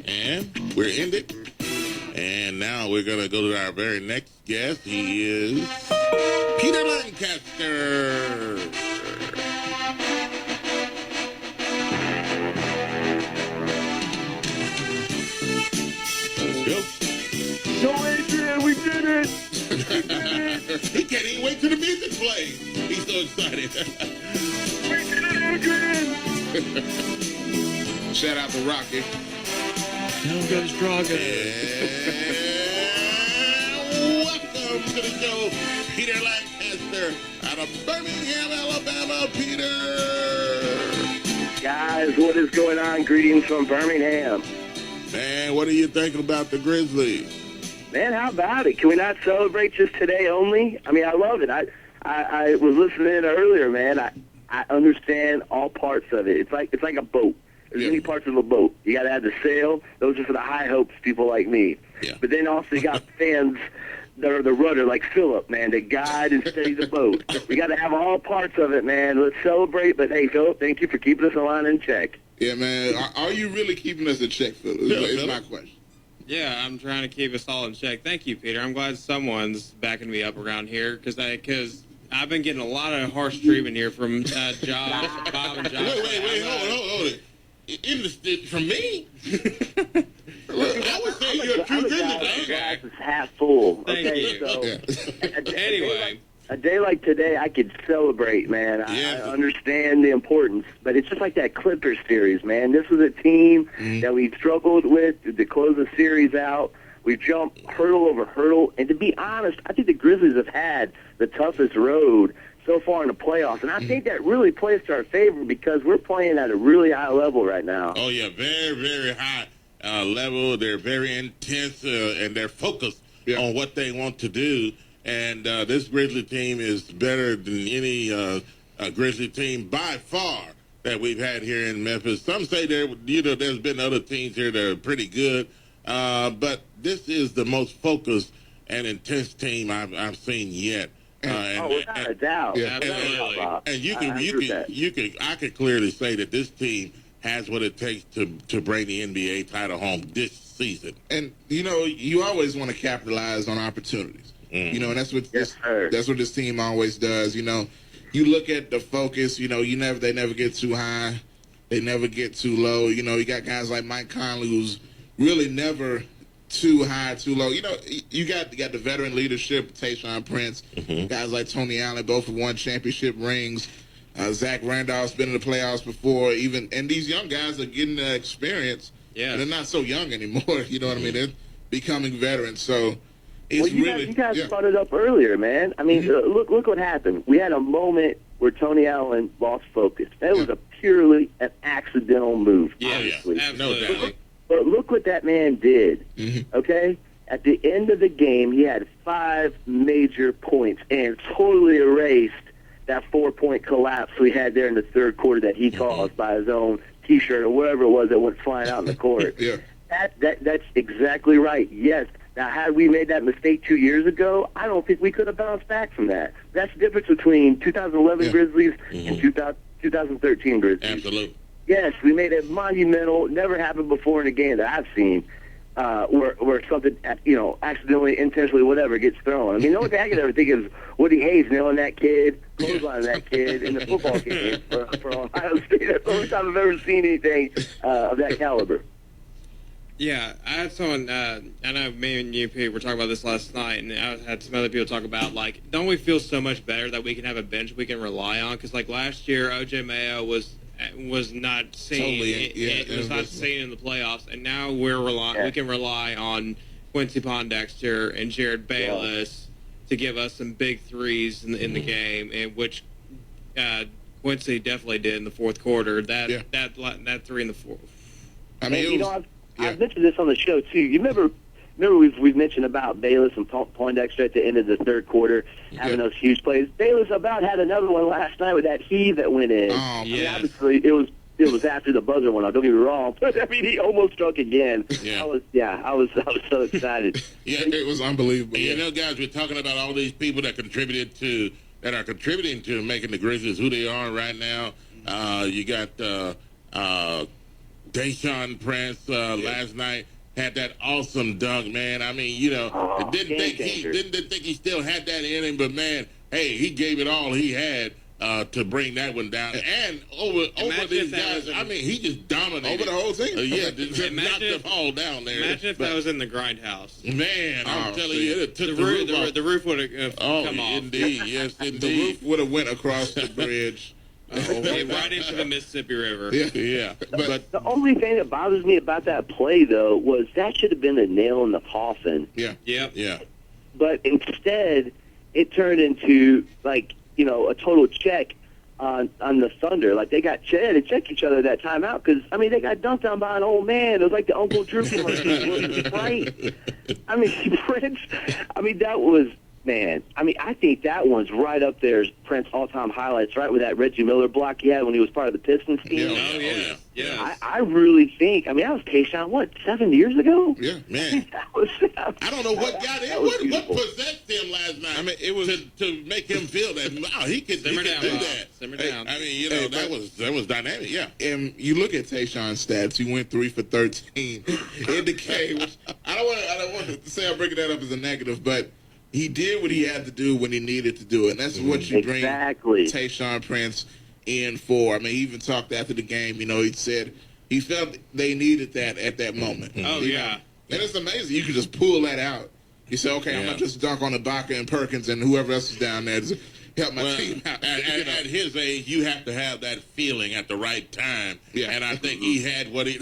And we're ended. And now we're going to go to our very next guest. He is Peter Lancaster. Let's go. Go, Adrian, we did it! He can't even wait till the music plays. He's so excited. We did it, Adrian! Shout out to Rocky. Don't go stronger. And welcome to the show, Peter Lancaster out of Birmingham, Alabama. Peter. Guys, what is going on? Greetings from Birmingham. Man, what are you thinking about the Grizzlies? Man, how about it? Can we not celebrate just today only? I mean, I love it. I was listening earlier, man. I understand all parts of it. It's like a boat. There's many parts of a boat. You got to have the sail. Those are for the high hopes, people like me. Yeah. But then also you got fans that are the rudder, like Philip, man, to guide and steady the boat. We got to have all parts of it, man. Let's celebrate. But, hey, Philip, thank you for keeping us aligned in check. Yeah, man. Are you really keeping us in check, Philip? Is my question. Yeah, I'm trying to keep us all in check. Thank you, Peter. I'm glad someone's backing me up around here because I've been getting a lot of harsh treatment here from Josh, Bob, and Josh. Wait, hold it. From me? I would say you're a true Grizzlies Glass is half full. Thank Okay, you. so Anyway. a day like today, I could celebrate, man. I understand the importance, but it's just like that Clippers series, man. This was a team that we struggled with to close the series out. We jumped hurdle over hurdle, and to be honest, I think the Grizzlies have had the toughest road so far in the playoffs, and I think that really plays to our favor because we're playing at a really high level right now. Oh, yeah, very, very high level. They're very intense, and they're focused on what they want to do. And this Grizzly team is better than any Grizzly team by far that we've had here in Memphis. Some say there's been other teams here that are pretty good, but this is the most focused and intense team I've seen yet. Without a doubt. Yeah. And I could clearly say that this team has what it takes to bring the NBA title home this season. And you always want to capitalize on opportunities. And that's what this team always does. You look at the focus. They never get too high, they never get too low. You got guys like Mike Conley who's really never too high, too low. You got the veteran leadership, Tayshaun Prince, guys like Tony Allen, both have won championship rings. Zach Randolph's been in the playoffs before, and these young guys are getting the experience. Yeah, and they're not so young anymore. You know what I mean? They're becoming veterans. So it's you guys brought it up earlier, man. I mean, look what happened. We had a moment where Tony Allen lost focus. That was a purely an accidental move. Absolutely. No doubt. But look what that man did, okay? At the end of the game, he had 5 major points and totally erased that 4-point collapse we had there in the third quarter that he caused by his own T-shirt or whatever it was that went flying out in the court. That's exactly right, yes. Now, had we made that mistake 2 years ago, I don't think we could have bounced back from that. That's the difference between 2011 Grizzlies and 2013 Grizzlies. Absolutely. Yes, we made a monumental, never happened before in a game that I've seen, where something, accidentally, intentionally, whatever, gets thrown. I mean, the only thing I can ever think is Woody Hayes nailing that kid, clotheslining that kid in the football game for Ohio State. That's the only time I've ever seen anything of that caliber. Yeah, I had someone, I know me and you, Pete, were talking about this last night, and I had some other people talk about, don't we feel so much better that we can have a bench we can rely on? Because, last year, O.J. Mayo was not seen. It was not seen in the playoffs, and now we can rely on Quincy Pondexter and Jared Bayless to give us some big threes in the game, and which Quincy definitely did in the fourth quarter. That three in the fourth. I mean, I've mentioned this on the show too. You remember we've mentioned about Bayless and Poindexter at the end of the third quarter having those huge plays. Bayless about had another one last night with that heave that went in. Oh, yeah. Obviously, it was after the buzzer went off. Don't get me wrong, but I mean he almost struck again. Yeah. I was so excited. It was unbelievable. Guys, we're talking about all these people that are contributing to making the Grizzlies who they are right now. You got Tayshaun Prince last night had that awesome dunk, man. I mean, you know, didn't think he still had that in him, but man, hey, he gave it all he had to bring that one down. And over these guys, I mean, he just dominated. Over the whole thing? Yeah, just knocked them all down there. Imagine if that was in the grindhouse. Man, I'm telling you, it took the roof would have come off. Indeed, yes, indeed. The roof would have went across the bridge. Right into the Mississippi River. Yeah. But the only thing that bothers me about that play, though, was that should have been a nail in the coffin. Yeah. But instead, it turned into, like, you know, a total check on the Thunder. Like, they had to check each other that timeout because, I mean, they got dunked on by an old man. It was like the Uncle Drew commercial. Right? I mean, Prince, I mean, that was, man, I mean, I think that one's right up there as Prince's all-time highlights, right, with that Reggie Miller block he had when he was part of the Pistons team. Yeah. I really think, I mean, that was Tayshaun, what, 7 years ago? Yeah, man. I don't know what got him. What possessed him last night? I mean, it was to make him feel that he could do that. Simmer down. I mean, you know, that was dynamic. Yeah. And you look at Tayshaun's stats. He went 3 for 13 in the game. Which I don't want to say I'm bringing that up as a negative, but he did what he had to do when he needed to do it. And that's what you bring Tayshaun Prince in for. I mean, he even talked after the game. You know, he said he felt they needed that at that moment. Oh, yeah. And it's amazing. You can just pull that out. You say, okay, I'm not just dunk on Ibaka and Perkins and whoever else is down there to help my team out. At his age, you have to have that feeling at the right time. Yeah. And I think he had what it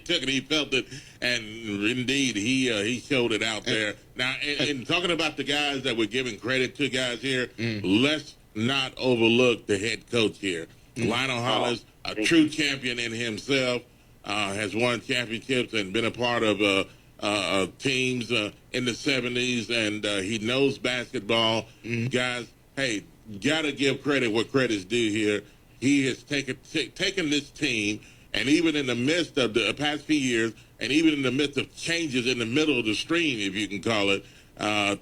took, and he felt it. And indeed, he showed it out there. Now, in talking about the guys that we're giving credit to, guys here, let's not overlook the head coach here. Lionel Hollins, a true champion in himself, has won championships and been a part of teams in the 70s, and he knows basketball. Guys, hey, got to give credit where credit's due here. He has taken this team, and even in the midst of the past few years, and even in the midst of changes in the middle of the stream, if you can call it,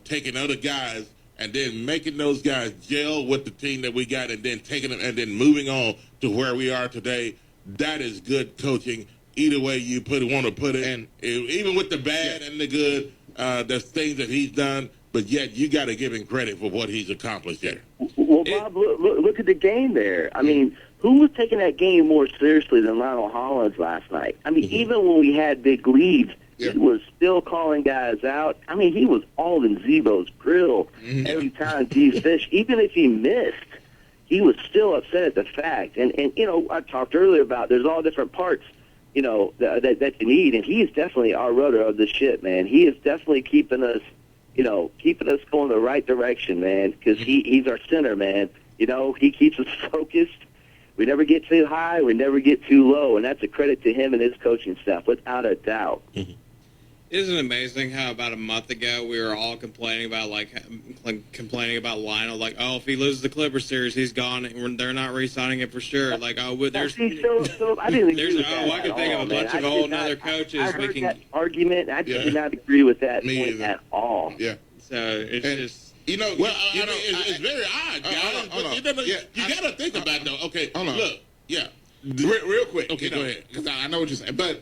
taking other guys and then making those guys gel with the team that we got, and then taking them and then moving on to where we are today. That is good coaching. Either way you want to put it, and even with the bad and the good, there's things that he's done, but yet you got to give him credit for what he's accomplished there. Well, Bob, look at the game there. I mean, who was taking that game more seriously than Lionel Hollins last night? I mean, even when we had big leads, he was still calling guys out. I mean, he was all in Zebo's grill every time he fished. Even if he missed, he was still upset at the fact. And you know, I talked earlier about there's all different parts, you know, that you need, and he is definitely our rudder of the ship, man. He is definitely keeping us going the right direction, man, because he's our center, man. You know, he keeps us focused. We never get too high, we never get too low, and that's a credit to him and his coaching staff, without a doubt. Isn't it amazing how about a month ago we were all complaining about complaining about Lionel, like, oh, if he loses the Clippers series, he's gone. And they're not re-signing him for sure. Like, oh, there's, I didn't agree with that I could think of a bunch of old other coaches. I heard that argument. I did not agree with that point at all. Yeah. So it's just. You know, it's very odd, guys. You got to think about it, though. Okay, look, real quick. Okay, go ahead. Because I know what you're saying, but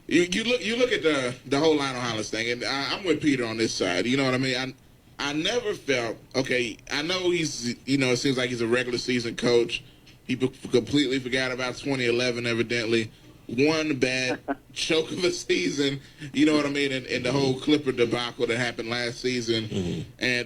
you look at the whole Lionel Hollins thing, and I'm with Peter on this side. You know what I mean? I never felt I know he's it seems like he's a regular season coach. He completely forgot about 2011, evidently. One bad choke of a season, you know what I mean, and the whole Clipper debacle that happened last season, and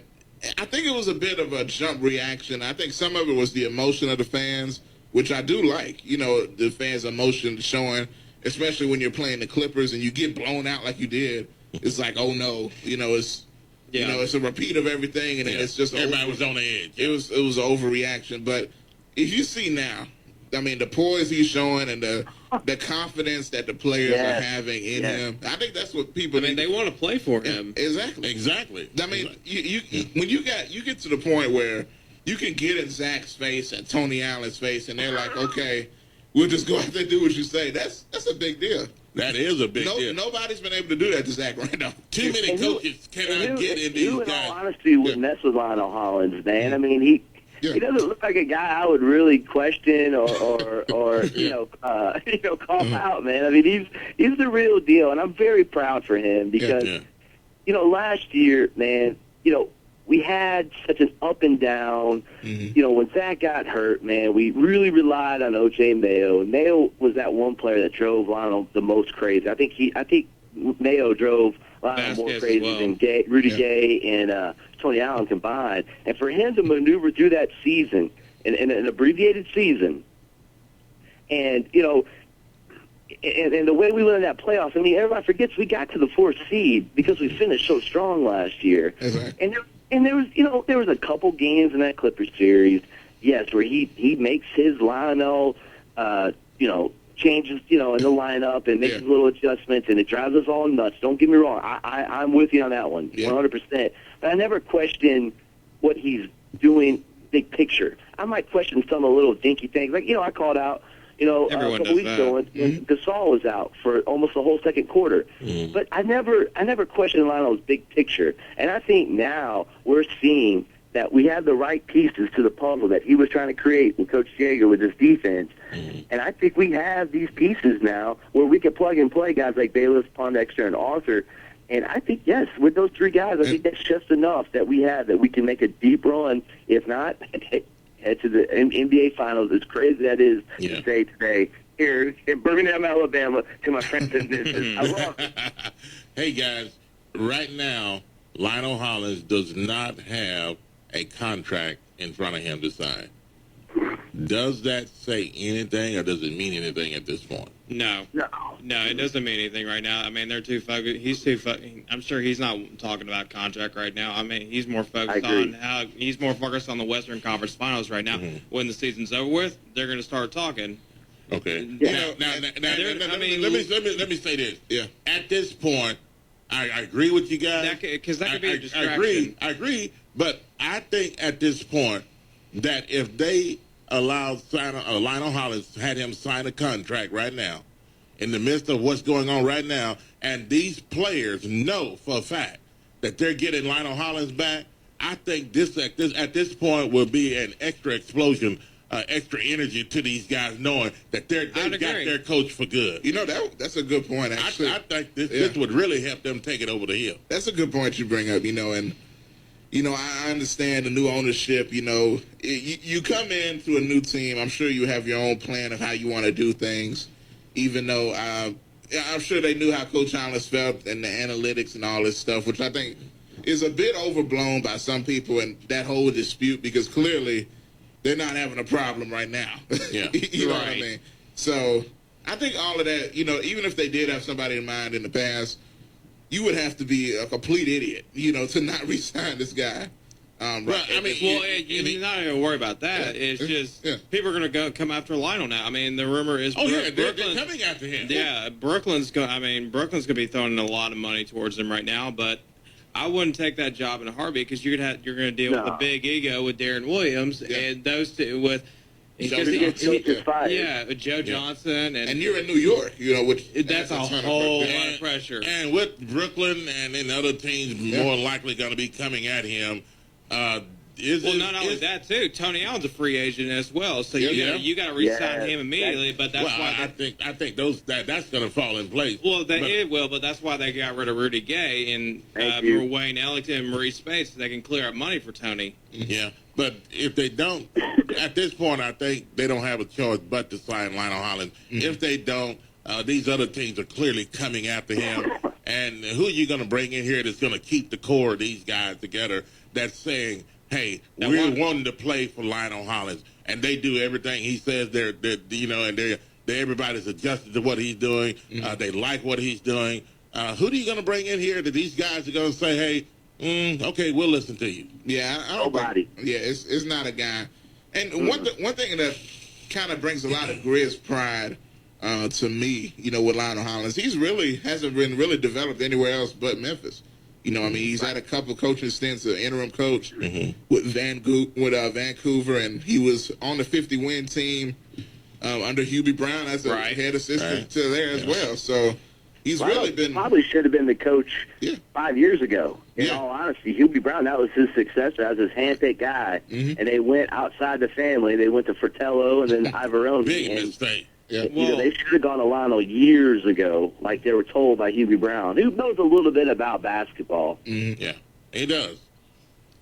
I think it was a bit of a jump reaction. I think some of it was the emotion of the fans, which I do like. You know, the fans' emotion showing, especially when you're playing the Clippers and you get blown out like you did. It's like, oh no, it's a repeat of everything, and it's just everybody was on the edge. It was an overreaction. But if you see now, I mean, the poise he's showing and the confidence that the players are having in him, I think that's what people. I mean, they want to play for him. Exactly. I mean, when you get to the point where you can get in Zach's face and Tony Allen's face, and they're like, okay, we'll just go out there and do what you say. That's a big deal. That is a big deal. Nobody's been able to do that to Zach Randolph. Too many coaches cannot get in these guys. In all honesty, would mess with Lionel Hollins, man. I mean, He doesn't look like a guy I would really question or call out, man. I mean, he's the real deal, and I'm very proud for him because, last year, man, we had such an up and down. When Zach got hurt, man, we really relied on O.J. Mayo. Mayo was that one player that drove Lionel the most crazy. I think Mayo drove Lionel more crazy than Rudy Gay and Tony Allen combined. And for him to maneuver through that season, in an abbreviated season, and and the way we went in that playoffs, I mean, everybody forgets we got to the 4th seed because we finished so strong last year. Exactly. And there was a couple games in that Clippers series, yes, where he makes his Lionel, changes, in the lineup and makes little adjustments, and it drives us all nuts. Don't get me wrong. I'm with you on that one, 100%. But I never question what he's doing big picture. I might question some of the little dinky things. Like, I called out, a couple weeks ago when Gasol was out for almost the whole second quarter. But I never questioned Lionel's big picture. And I think now we're seeing that we have the right pieces to the puzzle that he was trying to create with Coach Jaeger with his defense. And I think we have these pieces now where we can plug and play guys like Bayless, Pondexter, and Arthur. And I think, yes, with those 3 guys, I think that's just enough that we have that we can make a deep run. If not, head to the NBA Finals, as crazy that is to say today, here in Birmingham, Alabama, to my friends in business. I love it. Hey, guys, right now, Lionel Hollins does not have a contract in front of him to sign. Does that say anything, or does it mean anything at this point? No, it doesn't mean anything right now. I mean, they're too focused. He's too I'm sure he's not talking about contract right now. I mean, he's more focused on the Western Conference Finals right now. When the season's over with, they're going to start talking. Okay. Let me say this. Yeah. At this point, I agree with you guys. Because that could be a distraction. I agree. But I think at this point that if they allowed Lionel Hollins, had him sign a contract right now, in the midst of what's going on right now, and these players know for a fact that they're getting Lionel Hollins back, I think this at this point will be an extra explosion, extra energy to these guys, knowing that they got their coach for good. That's a good point. Actually, I think this would really help them take it over the hill. That's a good point you bring up. And I understand the new ownership. You come into a new team. I'm sure you have your own plan of how you want to do things, even though I'm sure they knew how Coach Hollins felt and the analytics and all this stuff, which I think is a bit overblown by some people in that whole dispute, because clearly they're not having a problem right now. Yeah. You know what I mean? So I think all of that, even if they did have somebody in mind in the past, you would have to be a complete idiot, to not re-sign this guy. You're not going to worry about that. It's just people are going to come after Lionel now. I mean, the rumor is they're coming after him. Yeah, Brooklyn's going to be throwing a lot of money towards him right now, but I wouldn't take that job in a heartbeat, because you're going to deal with a big ego with Darren Williams and those two with. With Joe Johnson, and you're in New York, which that's a whole lot of pressure. And with Brooklyn and then other teams more likely going to be coming at him. Not only that too, Tony Allen's a free agent as well, so you got to re-sign him immediately. But that's why I think that's going to fall in place. Well, it will, but that's why they got rid of Rudy Gay and for Wayne Ellington and Maurice Spates, so they can clear up money for Tony. Yeah. But if they don't, at this point, I think they don't have a choice but to sign Lionel Hollins. If they don't, these other teams are clearly coming after him. And who are you going to bring in here that's going to keep the core of these guys together, that's saying, hey, we're wanting to play for Lionel Hollins, and they do everything he says. They're everybody's adjusted to what he's doing. They like what he's doing. Who are you going to bring in here that these guys are going to say, hey, okay, we'll listen to you? Yeah, I don't think, it's not a guy. And one thing that kind of brings a lot of Grizz pride to me, with Lionel Hollins, hasn't been really developed anywhere else but Memphis. He's had a couple coaching stints, an interim coach with Vancouver, and he was on the 50-win team under Hubie Brown as a head assistant to there as well. So He's really been probably should have been the coach 5 years ago. In all honesty, Hubie Brown, that was his successor. That was his handpicked guy, and they went outside the family. They went to Fratello and then Ivoroni. Big mistake. Yeah. They should have gone to Lionel years ago, like they were told by Hubie Brown, who knows a little bit about basketball. Yeah, he does.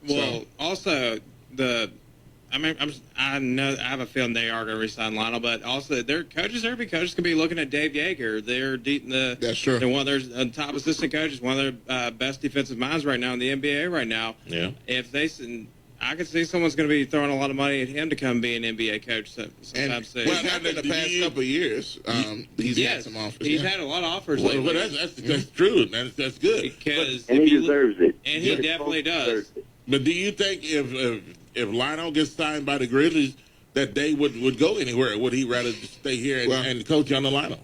Well, also I know I have a feeling they are going to resign Lionel, but also their coaches, every coach could be looking at Dave Yeager. That's true. They're one of their top assistant coaches, one of their best defensive minds right now in the NBA right now. Yeah. I could see someone's going to be throwing a lot of money at him to come be an NBA coach sometime soon. Well, in the past couple of years, he's had some offers. He's had a lot of offers lately. Well, that's true. That's good. Because and he deserves it. And he definitely does. But do you think if Lionel gets signed by the Grizzlies, that they would go anywhere? Would he rather stay here and coach on the Lionel?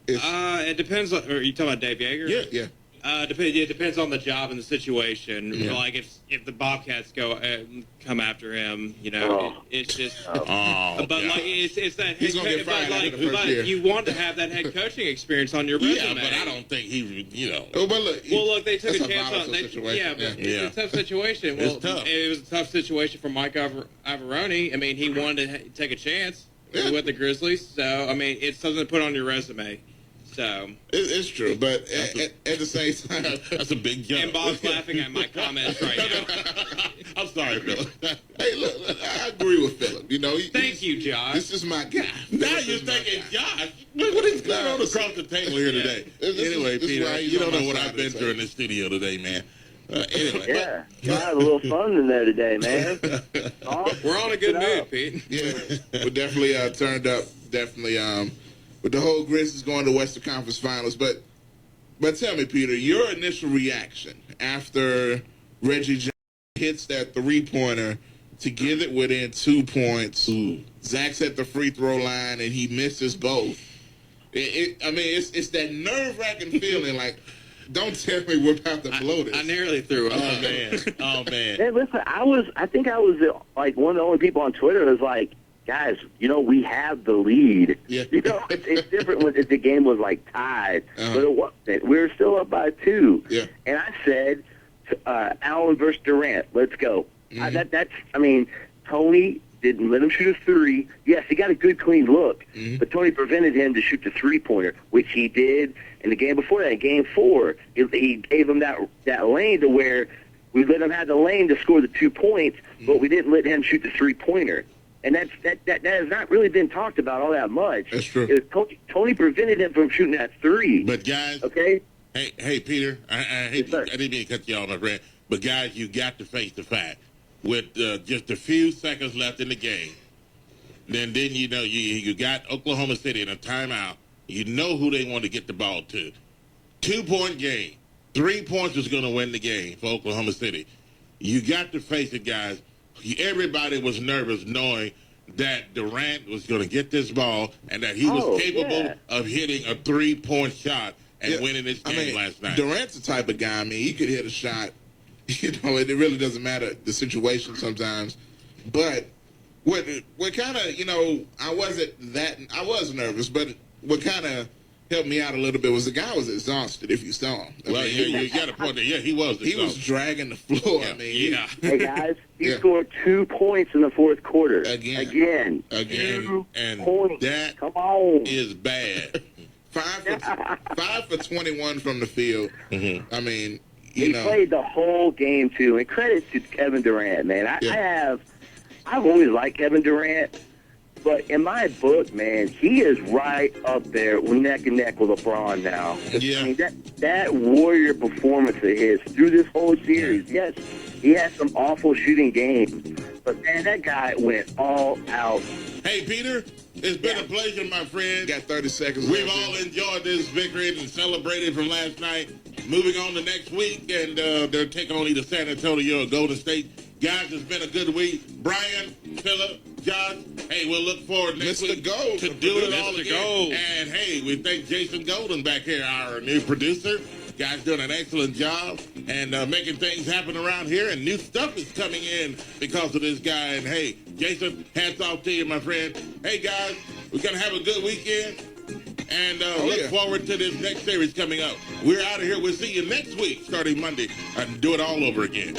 It depends. Are you talking about Dave Yeager? Yeah. It depends on the job and the situation. Yeah. Like if the Bobcats come after him, it's just. Oh, but like it's that. He's gonna get fired after the first year. You want to have that head coaching experience on your resume. Yeah, but I don't think he. Oh, but look, they took a chance on. Situation. It's a tough situation. Well, It's tough. It was a tough situation for Mike Ivoroni. I mean, he wanted to take a chance with the Grizzlies. So I mean, it's something to put on your resume. So it's true, but at the same time, that's a big jump. And Bob's laughing at my comments right now. I'm sorry, Philip. Hey, look, I agree with Philip. Thank you, Josh. This is my guy. Now you're thinking, Josh, what is going on across the table here today? Anyway, Peter, you don't know what I've been through in the studio today, man. Anyway. Yeah, had a little fun in there today, man. We're on a good mood, Pete. Yeah, we're definitely turned up. Definitely, with the whole Grizzlies going to Western Conference Finals. But tell me, Peter, your initial reaction after Reggie Jackson hits that three-pointer to get it within 2 points. Zach's at the free throw line and he misses both. It's that nerve-wracking feeling like, don't tell me we're about to blow this. I nearly threw up. Oh man. Hey, listen, I think I was like one of the only people on Twitter that was like, guys, we have the lead. Yeah. It's different when the game was like tied, but it wasn't. We were still up by 2. Yeah. And I said, Allen versus Durant, let's go. Tony didn't let him shoot a 3. Yes, he got a good, clean look, but Tony prevented him to shoot the 3-pointer, which he did in the game before that, in Game 4. He gave him that lane to where we let him have the lane to score the 2 points, but we didn't let him shoot the 3-pointer. And that has not really been talked about all that much. That's true. Tony prevented him from shooting that 3. But guys, okay. Hey, Peter, I didn't mean to cut you off, my friend. But guys, you got to face the fact with just a few seconds left in the game. Then you got Oklahoma City in a timeout. You know who they want to get the ball to. 2-point game. 3 points was going to win the game for Oklahoma City. You got to face it, guys. Everybody was nervous knowing that Durant was going to get this ball and that he was capable of hitting a 3-point shot and winning this game last night. Durant's the type of guy, he could hit a shot. It really doesn't matter the situation sometimes. But what kind of, I was nervous, but what kind of helped me out a little bit was the guy was exhausted if you saw him. You got a point there. Yeah, he was exhausted. He was dragging the floor. Yeah. Hey, guys, he scored 2 points in the fourth quarter. Again. And points. That Come on. is bad. 5 for 21 from the field. Mm-hmm. He played the whole game, too. And credit to Kevin Durant, man. I've always liked Kevin Durant. But in my book, man, he is right up there, neck and neck with LeBron now. Yeah. That Warrior performance of his through this whole series, yes, he had some awful shooting games, but man, that guy went all out. Hey, Peter, it's been a pleasure, my friend. Got 30 seconds. We've all enjoyed this victory and celebrated from last night. Moving on to next week, and they'll take on either San Antonio or Golden State. Guys, it's been a good week. Brian, Philip, Josh, hey, we'll look forward next week to do it all again. And hey, we thank Jason Golden back here, our new producer. Guys doing an excellent job and making things happen around here, and new stuff is coming in because of this guy. And hey, Jason, hats off to you, my friend. Hey, guys, we're going to have a good weekend. And look forward to this next series coming up. We're out of here. We'll see you next week, starting Monday, and do it all over again.